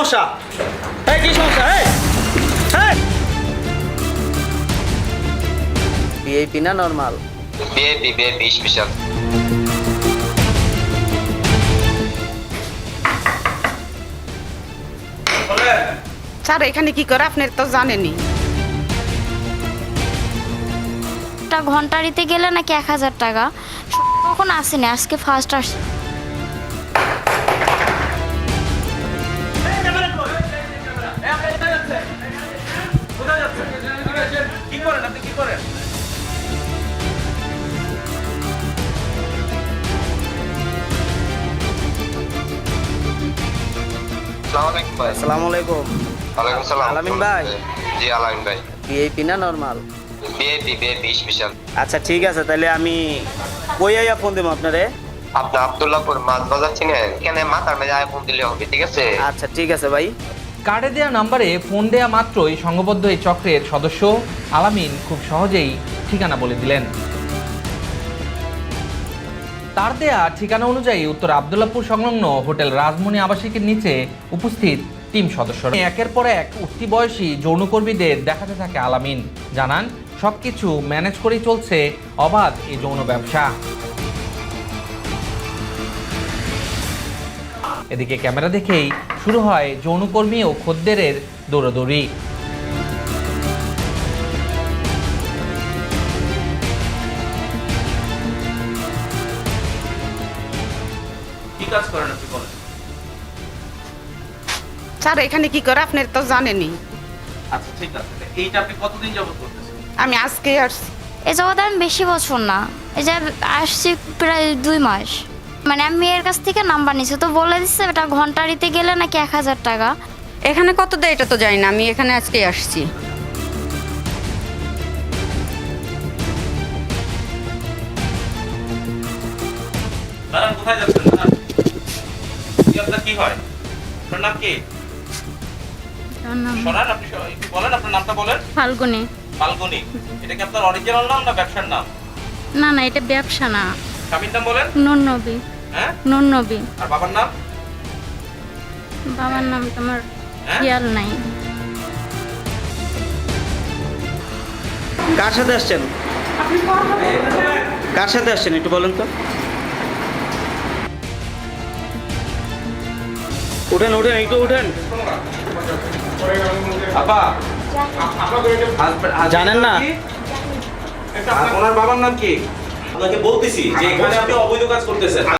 সমস্যা? এই কি সমস্যা? এই ভিআইপি না নরমাল? VIP special. স্যার এখানে কি করে আপনি তো জানেনই। একটা ঘন্টারিতে গেলে নাকি 1000 টাকা। কখন আসেনি, আজকে ফার্স্ট আসছে। আসসালামু আলাইকুম। ওয়ালাইকুম সালাম। আলামিন ভাই। জি আলামিন ভাই। ভিআইপি না নরমাল? VIP special. আচ্ছা ঠিক আছে, তাহলে আমি কই আইয়া ফোন দেবো আপনারে? আপনি আব্দুল্লাহপুর মাছ বাজার চিনেন? এখানে মাথার মেজে আয় ফোন দিলে হবে, ঠিক আছে? আচ্ছা ঠিক আছে ভাই। কার্ডে দেওয়া নাম্বারে ফোন দেয়া মাত্রই সংঘবদ্ধ এই চক্রের সদস্য আলামিন খুব সহজেই ঠিকানা বলে দিলেন। তার দেয়া ঠিকানা অনুযায়ী উত্তর আব্দুল্লাহপুর সংলগ্ন হোটেল রাজমণি আবাসিকের নিচে উপস্থিত টিম সদস্যরা একের পর এক উঠতি বয়সী যৌনকর্মীদের দেখাতে থাকে আলামিন। জানান সবকিছু ম্যানেজ করেই চলছে অবাধ এই যৌন ব্যবসা। এদিকে ক্যামেরা দেখেই শুরু হয় যৌনকর্মী ও খদ্দেরের দৌড়াদৌড়ি। কি কাজ করেন আপনি বলেন? স্যার এখানে কি করে আপনি তো জানেনই। আচ্ছা ঠিক আছে, এইটা আপনি কতদিন যাবত করতেছেন? আমি আজকে আসছি। এই জগৎ আমি বেশি বছর না, এই যে আসছি প্রায় 2 মাস। মানে আমি মেয়ের কাছ থেকে নাম্বার নিছি, তো বলে দিচ্ছে এটা ঘন্টারিতে গেলে নাকি 1000 টাকা। এখানে কত দেয় এটা তো জানি না, আমি এখানে আজকে আসছি। দাঁড়ান, কোথায় যাচ্ছেন? দাঁড়ান। কি আপনার কি হয়? আপনার নাম কি? শোনান, আপনি একটু বলেন, আপনার নামটা বলেন। ফাল্গুনি। ফাল্গুনি। এটা কি আপনার অরিজিনাল নাম না ব্যবসার নাম? না না, এটা ব্যবসা না। স্বামীর নাম বলেন। নুন নবী। হ্যাঁ? নুন নবী। আর বাবার নাম? বাবার নাম তোমার হ্যাঁ? খেয়াল নাই। কার সাথে আসছেন? কার সাথে আসছেন একটু বলেন তো। উঠেন উঠেন, একটু উঠেন। আপা, জানেন না? ওনার বাবার নাম কি? আপনাকে বলতেছি যে এখানে আপনি অবৈধ কাজ করতেছেন।